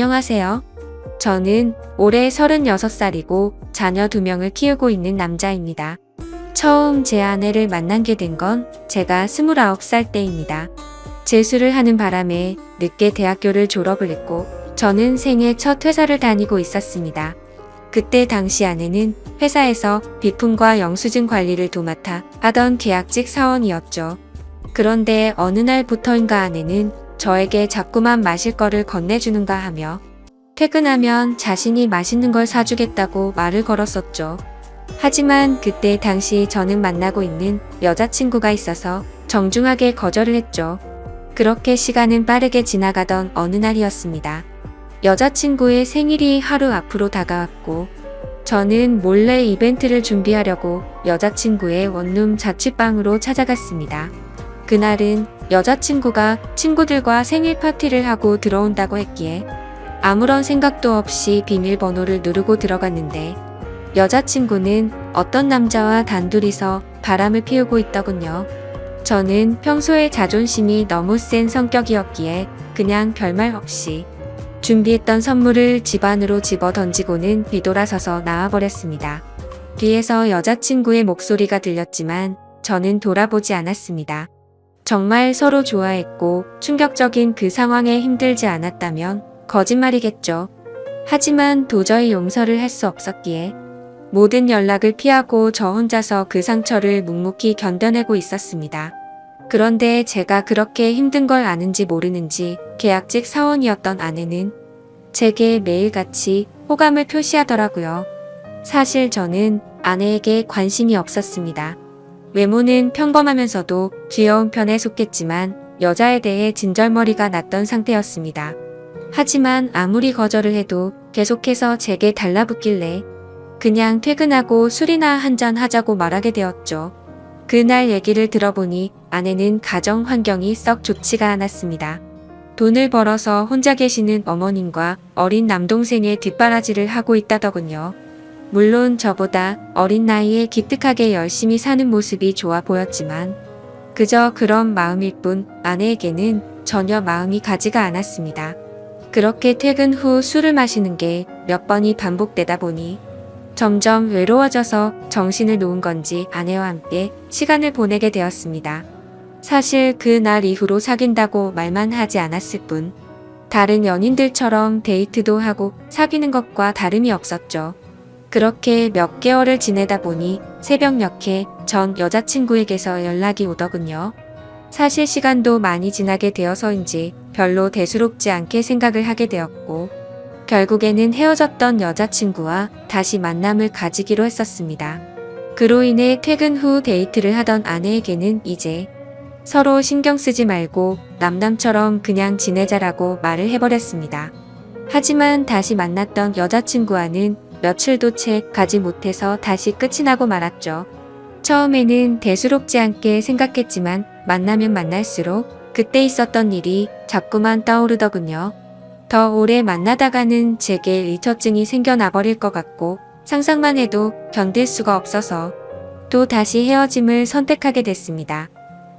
안녕하세요. 저는 올해 36살이고 자녀 2명을 키우고 있는 남자입니다. 처음 제 아내를 만나게 된 건 제가 29살 때입니다. 재수를 하는 바람에 늦게 대학교를 졸업을 했고 저는 생애 첫 회사를 다니고 있었습니다. 그때 당시 아내는 회사에서 비품과 영수증 관리를 도맡아 하던 계약직 사원이었죠. 그런데 어느 날부터인가 아내는 저에게 자꾸만 마실 거를 건네주는가 하며 퇴근하면 자신이 맛있는 걸 사주겠다고 말을 걸었었죠. 하지만 그때 당시 저는 만나고 있는 여자친구가 있어서 정중하게 거절을 했죠. 그렇게 시간은 빠르게 지나가던 어느 날이었습니다. 여자친구의 생일이 하루 앞으로 다가왔고 저는 몰래 이벤트를 준비하려고 여자친구의 원룸 자취방으로 찾아갔습니다. 그날은 여자친구가 친구들과 생일 파티를 하고 들어온다고 했기에 아무런 생각도 없이 비밀번호를 누르고 들어갔는데 여자친구는 어떤 남자와 단둘이서 바람을 피우고 있더군요. 저는 평소에 자존심이 너무 센 성격이었기에 그냥 별말 없이 준비했던 선물을 집 안으로 집어 던지고는 뒤돌아서서 나와버렸습니다. 뒤에서 여자친구의 목소리가 들렸지만 저는 돌아보지 않았습니다. 정말 서로 좋아했고 충격적인 그 상황에 힘들지 않았다면 거짓말이겠죠. 하지만 도저히 용서를 할 수 없었기에 모든 연락을 피하고 저 혼자서 그 상처를 묵묵히 견뎌내고 있었습니다. 그런데 제가 그렇게 힘든 걸 아는지 모르는지 계약직 사원이었던 아내는 제게 매일같이 호감을 표시하더라고요. 사실 저는 아내에게 관심이 없었습니다. 외모는 평범하면서도 귀여운 편에 속했지만 여자에 대해 진절머리가 났던 상태였습니다. 하지만 아무리 거절을 해도 계속해서 제게 달라붙길래 그냥 퇴근하고 술이나 한잔 하자고 말하게 되었죠. 그날 얘기를 들어보니 아내는 가정 환경이 썩 좋지가 않았습니다. 돈을 벌어서 혼자 계시는 어머님과 어린 남동생의 뒷바라지를 하고 있다더군요. 물론 저보다 어린 나이에 기특하게 열심히 사는 모습이 좋아 보였지만 그저 그런 마음일 뿐 아내에게는 전혀 마음이 가지가 않았습니다. 그렇게 퇴근 후 술을 마시는 게 몇 번이 반복되다 보니 점점 외로워져서 정신을 놓은 건지 아내와 함께 시간을 보내게 되었습니다. 사실 그 날 이후로 사귄다고 말만 하지 않았을 뿐 다른 연인들처럼 데이트도 하고 사귀는 것과 다름이 없었죠. 그렇게 몇 개월을 지내다 보니 새벽녘에 전 여자친구에게서 연락이 오더군요. 사실 시간도 많이 지나게 되어서인지 별로 대수롭지 않게 생각을 하게 되었고 결국에는 헤어졌던 여자친구와 다시 만남을 가지기로 했었습니다. 그로 인해 퇴근 후 데이트를 하던 아내에게는 이제 서로 신경 쓰지 말고 남남처럼 그냥 지내자라고 말을 해버렸습니다. 하지만 다시 만났던 여자친구와는 며칠도 채 가지 못해서 다시 끝이 나고 말았죠. 처음에는 대수롭지 않게 생각했지만 만나면 만날수록 그때 있었던 일이 자꾸만 떠오르더군요. 더 오래 만나다가는 제게 일처증이 생겨나 버릴 것 같고 상상만 해도 견딜 수가 없어서 또 다시 헤어짐을 선택하게 됐습니다.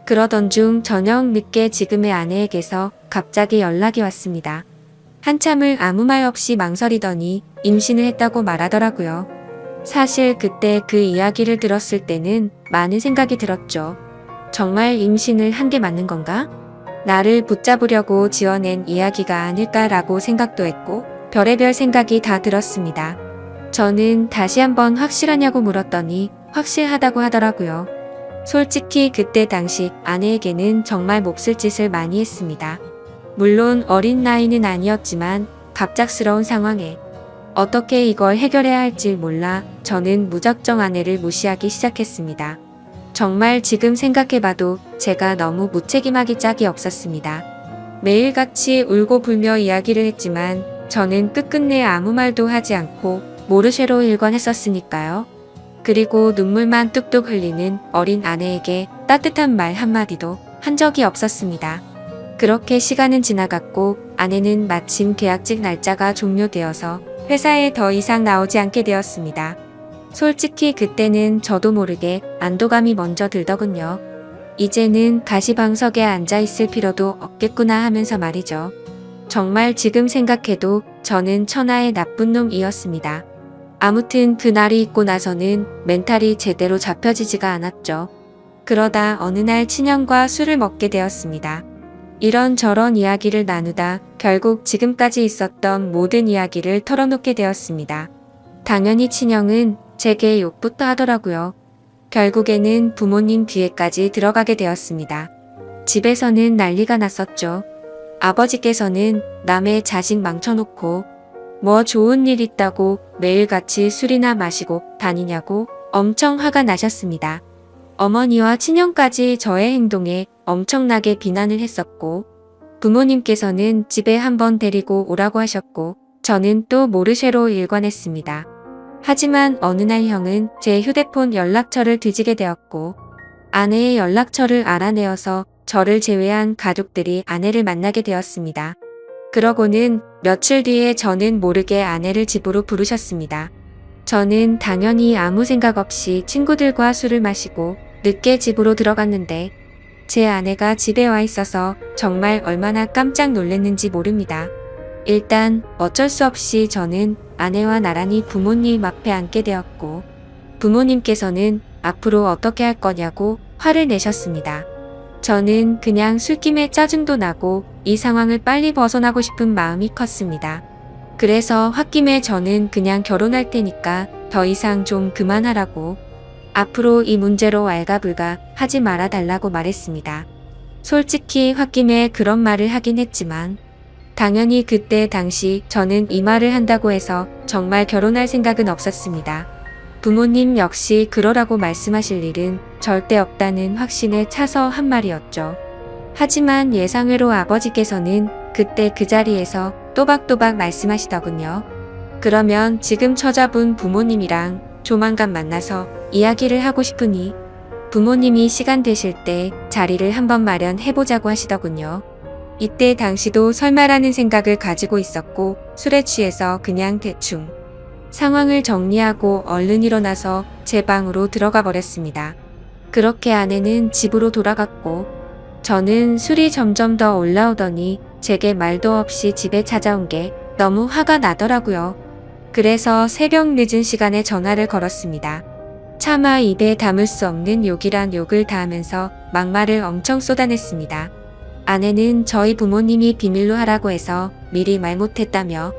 그러던 중 저녁 늦게 지금의 아내에게서 갑자기 연락이 왔습니다. 한참을 아무 말 없이 망설이더니 임신을 했다고 말하더라고요. 사실 그때 그 이야기를 들었을 때는 많은 생각이 들었죠. 정말 임신을 한 게 맞는 건가? 나를 붙잡으려고 지어낸 이야기가 아닐까라고 생각도 했고 별의별 생각이 다 들었습니다. 저는 다시 한번 확실하냐고 물었더니 확실하다고 하더라고요. 솔직히 그때 당시 아내에게는 정말 몹쓸 짓을 많이 했습니다. 물론 어린 나이는 아니었지만 갑작스러운 상황에 어떻게 이걸 해결해야 할지 몰라 저는 무작정 아내를 무시하기 시작했습니다. 정말 지금 생각해봐도 제가 너무 무책임하기 짝이 없었습니다. 매일같이 울고 불며 이야기를 했지만 저는 끝끝내 아무 말도 하지 않고 모르쇠로 일관했었으니까요. 그리고 눈물만 뚝뚝 흘리는 어린 아내에게 따뜻한 말 한마디도 한 적이 없었습니다. 그렇게 시간은 지나갔고 아내는 마침 계약직 날짜가 종료되어서 회사에 더 이상 나오지 않게 되었습니다. 솔직히 그때는 저도 모르게 안도감이 먼저 들더군요. 이제는 가시방석에 앉아 있을 필요도 없겠구나 하면서 말이죠. 정말 지금 생각해도 저는 천하의 나쁜 놈이었습니다. 아무튼 그날이 있고 나서는 멘탈이 제대로 잡혀지지가 않았죠. 그러다 어느 날 친형과 술을 먹게 되었습니다. 이런저런 이야기를 나누다 결국 지금까지 있었던 모든 이야기를 털어놓게 되었습니다. 당연히 친형은 제게 욕부터 하더라고요. 결국에는 부모님 귀에까지 들어가게 되었습니다. 집에서는 난리가 났었죠. 아버지께서는 남의 자식 망쳐놓고 뭐 좋은 일 있다고 매일같이 술이나 마시고 다니냐고 엄청 화가 나셨습니다. 어머니와 친형까지 저의 행동에 엄청나게 비난을 했었고 부모님께서는 집에 한번 데리고 오라고 하셨고 저는 또 모르쇠로 일관했습니다. 하지만 어느 날 형은 제 휴대폰 연락처를 뒤지게 되었고 아내의 연락처를 알아내어서 저를 제외한 가족들이 아내를 만나게 되었습니다. 그러고는 며칠 뒤에 저는 모르게 아내를 집으로 부르셨습니다. 저는 당연히 아무 생각 없이 친구들과 술을 마시고 늦게 집으로 들어갔는데 제 아내가 집에 와 있어서 정말 얼마나 깜짝 놀랐는지 모릅니다. 일단 어쩔 수 없이 저는 아내와 나란히 부모님 앞에 앉게 되었고 부모님께서는 앞으로 어떻게 할 거냐고 화를 내셨습니다. 저는 그냥 술김에 짜증도 나고 이 상황을 빨리 벗어나고 싶은 마음이 컸습니다. 그래서 홧김에 저는 그냥 결혼할 테니까 더 이상 좀 그만하라고 앞으로 이 문제로 왈가불가 하지 말아 달라고 말했습니다. 솔직히 홧김에 그런 말을 하긴 했지만 당연히 그때 당시 저는 이 말을 한다고 해서 정말 결혼할 생각은 없었습니다. 부모님 역시 그러라고 말씀하실 일은 절대 없다는 확신에 차서 한 말이었죠. 하지만 예상외로 아버지께서는 그때 그 자리에서 또박또박 말씀하시더군요. 그러면 지금 처자분 부모님이랑 조만간 만나서 이야기를 하고 싶으니 부모님이 시간 되실 때 자리를 한번 마련해보자고 하시더군요. 이때 당시도 설마라는 생각을 가지고 있었고 술에 취해서 그냥 대충 상황을 정리하고 얼른 일어나서 제 방으로 들어가 버렸습니다. 그렇게 아내는 집으로 돌아갔고 저는 술이 점점 더 올라오더니 제게 말도 없이 집에 찾아온 게 너무 화가 나더라고요. 그래서 새벽 늦은 시간에 전화를 걸었습니다. 차마 입에 담을 수 없는 욕이란 욕을 다 하면서 막말을 엄청 쏟아냈습니다. 아내는 저희 부모님이 비밀로 하라고 해서 미리 말 못했다며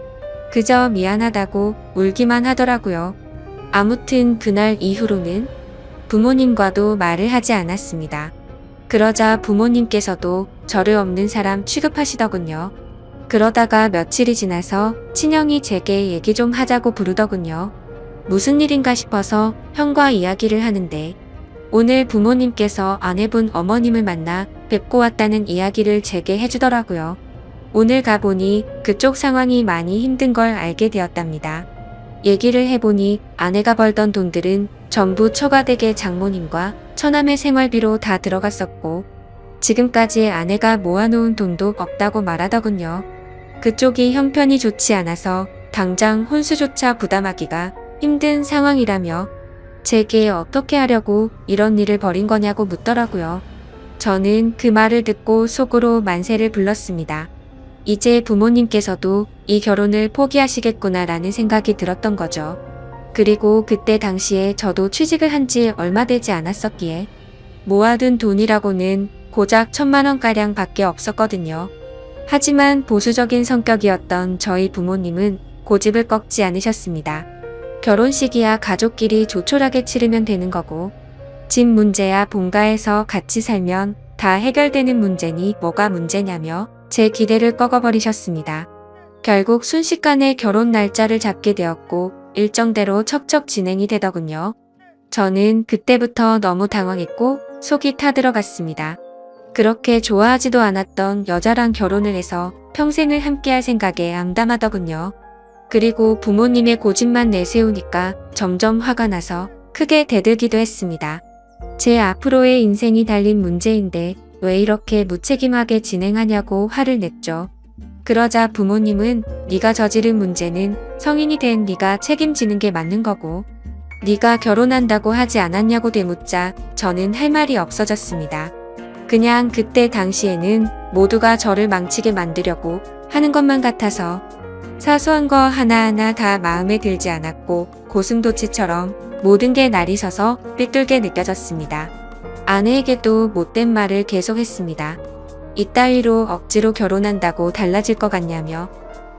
그저 미안하다고 울기만 하더라고요. 아무튼 그날 이후로는 부모님과도 말을 하지 않았습니다. 그러자 부모님께서도 저를 없는 사람 취급하시더군요. 그러다가 며칠이 지나서 친형이 제게 얘기 좀 하자고 부르더군요. 무슨 일인가 싶어서 형과 이야기를 하는데 오늘 부모님께서 아내분 어머님을 만나 뵙고 왔다는 이야기를 제게 해주더라고요. 오늘 가보니 그쪽 상황이 많이 힘든 걸 알게 되었답니다. 얘기를 해보니 아내가 벌던 돈들은 전부 처가댁의 장모님과 처남의 생활비로 다 들어갔었고 지금까지 아내가 모아놓은 돈도 없다고 말하더군요. 그쪽이 형편이 좋지 않아서 당장 혼수조차 부담하기가 힘든 상황이라며 제게 어떻게 하려고 이런 일을 벌인 거냐고 묻더라고요. 저는 그 말을 듣고 속으로 만세를 불렀습니다. 이제 부모님께서도 이 결혼을 포기하시겠구나라는 생각이 들었던 거죠. 그리고 그때 당시에 저도 취직을 한 지 얼마 되지 않았었기에 모아둔 돈이라고는 고작 1,000만 원가량 밖에 없었거든요. 하지만 보수적인 성격이었던 저희 부모님은 고집을 꺾지 않으셨습니다. 결혼식이야 가족끼리 조촐하게 치르면 되는 거고 집 문제야 본가에서 같이 살면 다 해결되는 문제니 뭐가 문제냐며 제 기대를 꺾어버리셨습니다. 결국 순식간에 결혼 날짜를 잡게 되었고 일정대로 척척 진행이 되더군요. 저는 그때부터 너무 당황했고 속이 타들어갔습니다. 그렇게 좋아하지도 않았던 여자랑 결혼을 해서 평생을 함께할 생각에 암담하더군요. 그리고 부모님의 고집만 내세우니까 점점 화가 나서 크게 대들기도 했습니다. 제 앞으로의 인생이 달린 문제인데 왜 이렇게 무책임하게 진행하냐고 화를 냈죠. 그러자 부모님은 네가 저지른 문제는 성인이 된 네가 책임지는 게 맞는 거고 네가 결혼한다고 하지 않았냐고 되묻자 저는 할 말이 없어졌습니다. 그냥 그때 당시에는 모두가 저를 망치게 만들려고 하는 것만 같아서 사소한 거 하나하나 다 마음에 들지 않았고 고슴도치처럼 모든 게 날이 서서 삐뚤게 느껴졌습니다. 아내에게도 못된 말을 계속했습니다. 이따위로 억지로 결혼한다고 달라질 것 같냐며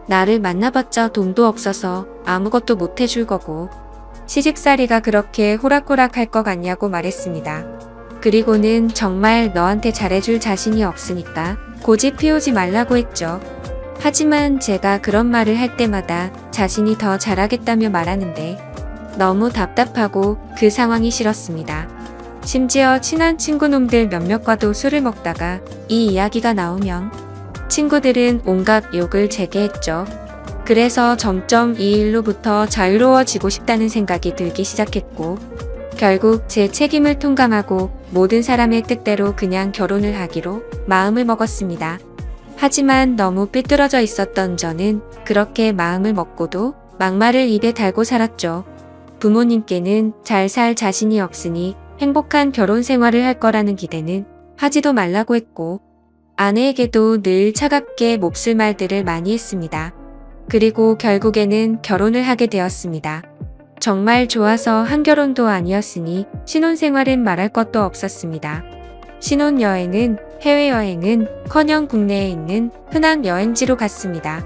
나를 만나봤자 돈도 없어서 아무것도 못 해줄 거고 시집살이가 그렇게 호락호락할 것 같냐고 말했습니다. 그리고는 정말 너한테 잘해줄 자신이 없으니까 고집 피우지 말라고 했죠. 하지만 제가 그런 말을 할 때마다 자신이 더 잘하겠다며 말하는데 너무 답답하고 그 상황이 싫었습니다. 심지어 친한 친구놈들 몇몇과도 술을 먹다가 이 이야기가 나오면 친구들은 온갖 욕을 제게 했죠. 그래서 점점 이 일로부터 자유로워지고 싶다는 생각이 들기 시작했고 결국 제 책임을 통감하고 모든 사람의 뜻대로 그냥 결혼을 하기로 마음을 먹었습니다. 하지만 너무 삐뚤어져 있었던 저는 그렇게 마음을 먹고도 막말을 입에 달고 살았죠. 부모님께는 잘 살 자신이 없으니 행복한 결혼 생활을 할 거라는 기대는 하지도 말라고 했고 아내에게도 늘 차갑게 몹쓸 말들을 많이 했습니다. 그리고 결국에는 결혼을 하게 되었습니다. 정말 좋아서 한 결혼도 아니었으니 신혼생활은 말할 것도 없었습니다. 신혼여행은 해외여행은 커녕 국내에 있는 흔한 여행지로 갔습니다.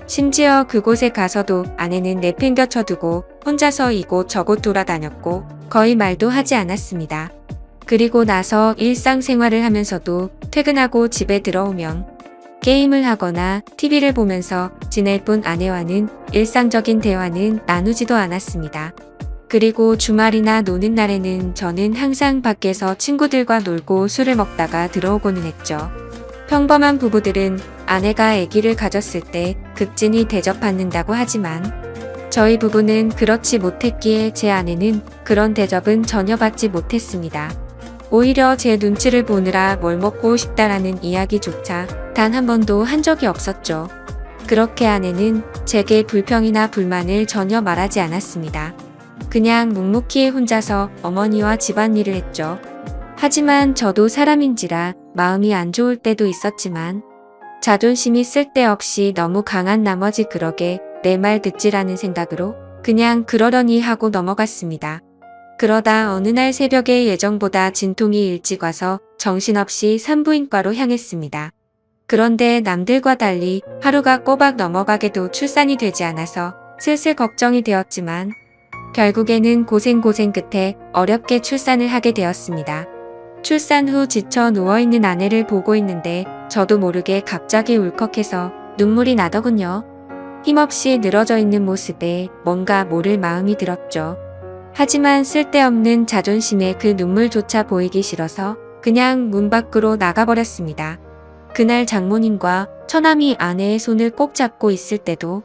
심지어 그곳에 가서도 아내는 내팽겨쳐두고 혼자서 이곳 저곳 돌아다녔고 거의 말도 하지 않았습니다. 그리고 나서 일상생활을 하면서도 퇴근하고 집에 들어오면 게임을 하거나 TV를 보면서 지낼 뿐 아내와는 일상적인 대화는 나누지도 않았습니다. 그리고 주말이나 노는 날에는 저는 항상 밖에서 친구들과 놀고 술을 먹다가 들어오고는 했죠. 평범한 부부들은 아내가 아기를 가졌을 때 극진히 대접받는다고 하지만 저희 부부는 그렇지 못했기에 제 아내는 그런 대접은 전혀 받지 못했습니다. 오히려 제 눈치를 보느라 뭘 먹고 싶다라는 이야기조차 단 한 번도 한 적이 없었죠. 그렇게 아내는 제게 불평이나 불만을 전혀 말하지 않았습니다. 그냥 묵묵히 혼자서 어머니와 집안일을 했죠. 하지만 저도 사람인지라 마음이 안 좋을 때도 있었지만 자존심이 쓸데없이 너무 강한 나머지 그러게 내 말 듣지라는 생각으로 그냥 그러려니 하고 넘어갔습니다. 그러다 어느 날 새벽에 예정보다 진통이 일찍 와서 정신없이 산부인과로 향했습니다. 그런데 남들과 달리 하루가 꼬박 넘어가게도 출산이 되지 않아서 슬슬 걱정이 되었지만 결국에는 고생 끝에 어렵게 출산을 하게 되었습니다. 출산 후 지쳐 누워있는 아내를 보고 있는데 저도 모르게 갑자기 울컥해서 눈물이 나더군요. 힘없이 늘어져 있는 모습에 뭔가 모를 마음이 들었죠. 하지만 쓸데없는 자존심에 그 눈물조차 보이기 싫어서 그냥 문 밖으로 나가버렸습니다. 그날 장모님과 처남이 아내의 손을 꼭 잡고 있을 때도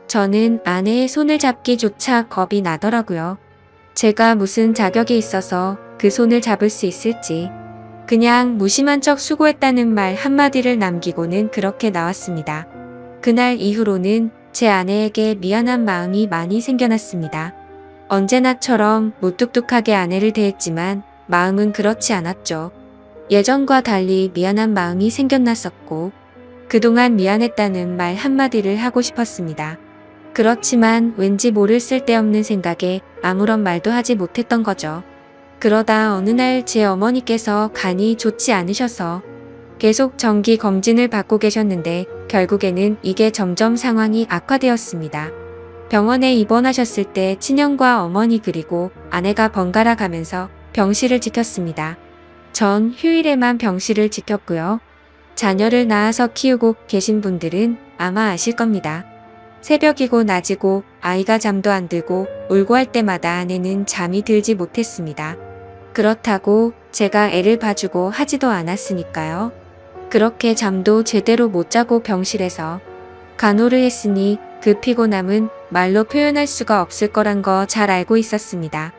저는 아내의 손을 잡기조차 겁이 나더라고요. 제가 무슨 자격이 있어서 그 손을 잡을 수 있을지 그냥 무심한 척 수고했다는 말 한마디를 남기고는 그렇게 나왔습니다. 그날 이후로는 제 아내에게 미안한 마음이 많이 생겨났습니다. 언제나처럼 무뚝뚝하게 아내를 대했지만 마음은 그렇지 않았죠. 예전과 달리 미안한 마음이 생겨났었고 그동안 미안했다는 말 한마디를 하고 싶었습니다. 그렇지만 왠지 모를 쓸데없는 생각에 아무런 말도 하지 못했던 거죠. 그러다 어느 날 제 어머니께서 간이 좋지 않으셔서 계속 정기 검진을 받고 계셨는데 결국에는 이게 점점 상황이 악화되었습니다. 병원에 입원하셨을 때 친형과 어머니 그리고 아내가 번갈아 가면서 병실을 지켰습니다. 전 휴일에만 병실을 지켰고요. 자녀를 낳아서 키우고 계신 분들은 아마 아실 겁니다. 새벽이고 낮이고 아이가 잠도 안 들고 울고 할 때마다 아내는 잠이 들지 못했습니다. 그렇다고 제가 애를 봐주고 하지도 않았으니까요. 그렇게 잠도 제대로 못 자고 병실에서 간호를 했으니 그 피곤함은 말로 표현할 수가 없을 거란 거 잘 알고 있었습니다.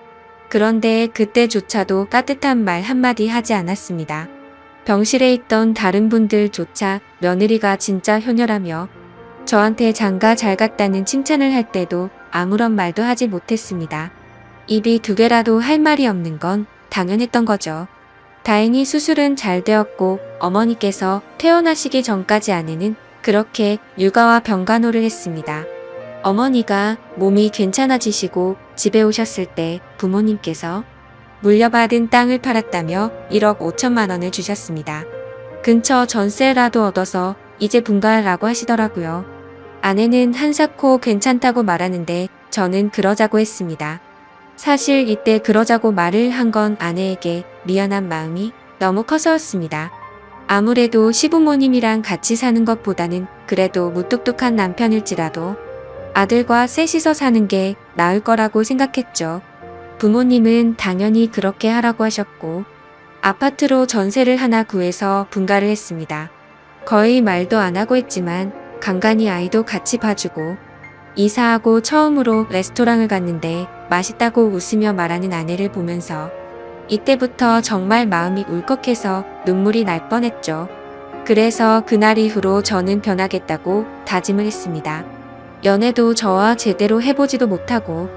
그런데 그때조차도 따뜻한 말 한마디 하지 않았습니다. 병실에 있던 다른 분들조차 며느리가 진짜 효녀라며 저한테 장가 잘 갔다는 칭찬을 할 때도 아무런 말도 하지 못했습니다. 입이 두 개라도 할 말이 없는 건 당연했던 거죠. 다행히 수술은 잘 되었고 어머니께서 퇴원하시기 전까지 아내는 그렇게 육아와 병간호를 했습니다. 어머니가 몸이 괜찮아지시고 집에 오셨을 때 부모님께서 물려받은 땅을 팔았다며 1억 5천만 원을 주셨습니다. 근처 전세라도 얻어서 이제 분가라고 하시더라고요. 아내는 한사코 괜찮다고 말하는데 저는 그러자고 했습니다. 사실 이때 그러자고 말을 한 건 아내에게 미안한 마음이 너무 커서였습니다. 아무래도 시부모님이랑 같이 사는 것보다는 그래도 무뚝뚝한 남편일지라도 아들과 셋이서 사는 게 나을 거라고 생각했죠. 부모님은 당연히 그렇게 하라고 하셨고 아파트로 전세를 하나 구해서 분가를 했습니다. 거의 말도 안 하고 했지만 간간히 아이도 같이 봐주고 이사하고 처음으로 레스토랑을 갔는데 맛있다고 웃으며 말하는 아내를 보면서 이때부터 정말 마음이 울컥해서 눈물이 날 뻔했죠. 그래서 그날 이후로 저는 변하겠다고 다짐을 했습니다. 연애도 저와 제대로 해보지도 못하고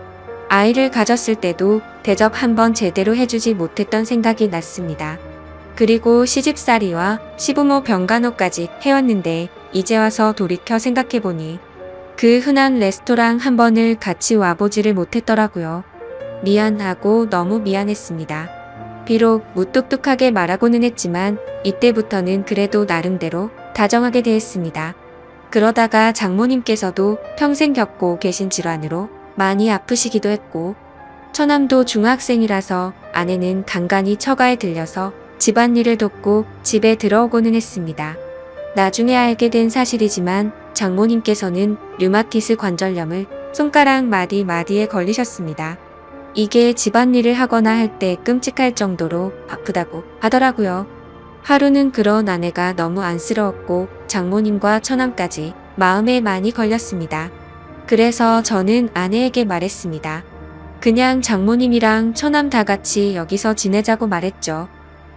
아이를 가졌을 때도 대접 한번 제대로 해주지 못했던 생각이 났습니다. 그리고 시집살이와 시부모 병간호까지 해왔는데 이제 와서 돌이켜 생각해보니 그 흔한 레스토랑 한 번을 같이 와보지를 못했더라고요. 미안하고 너무 미안했습니다. 비록 무뚝뚝하게 말하고는 했지만 이때부터는 그래도 나름대로 다정하게 대했습니다. 그러다가 장모님께서도 평생 겪고 계신 질환으로 많이 아프시기도 했고 처남도 중학생이라서 아내는 간간히 처가에 들려서 집안일을 돕고 집에 들어오고는 했습니다. 나중에 알게 된 사실이지만 장모님께서는 류마티스 관절염을 손가락 마디마디에 걸리셨습니다. 이게 집안일을 하거나 할 때 끔찍할 정도로 아프다고 하더라고요. 하루는 그런 아내가 너무 안쓰러웠고 장모님과 처남까지 마음에 많이 걸렸습니다. 그래서 저는 아내에게 말했습니다. 그냥 장모님이랑 처남 다 같이 여기서 지내자고 말했죠.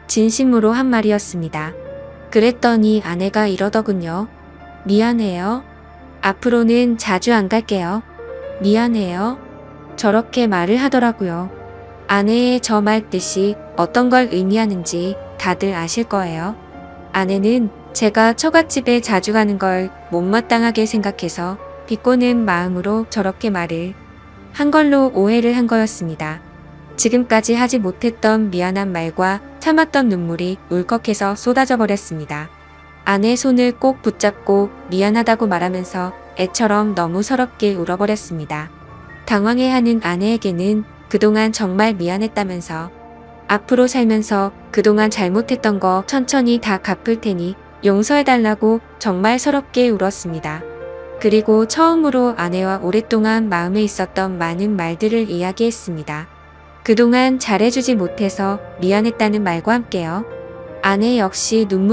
진심으로 한 말이었습니다. 그랬더니 아내가 이러더군요. 미안해요. 앞으로는 자주 안 갈게요. 미안해요. 저렇게 말을 하더라고요. 아내의 저 말 뜻이 어떤 걸 의미하는지 다들 아실 거예요. 아내는 제가 처갓집에 자주 가는 걸 못마땅하게 생각해서 비꼬는 마음으로 저렇게 말을 한 걸로 오해를 한 거였습니다. 지금까지 하지 못했던 미안한 말과 참았던 눈물이 울컥해서 쏟아져 버렸습니다. 아내 손을 꼭 붙잡고 미안하다고 말하면서 애처럼 너무 서럽게 울어버렸습니다. 당황해하는 아내에게는 그동안 정말 미안했다면서 앞으로 살면서 그동안 잘못했던 거 천천히 다 갚을 테니 용서해달라고 정말 서럽게 울었습니다. 그리고 처음으로 아내와 오랫동안 마음에 있었던 많은 말들을 이야기했습니다. 그동안 잘해주지 못해서 미안했다는 말과 함께요. 아내 역시 눈물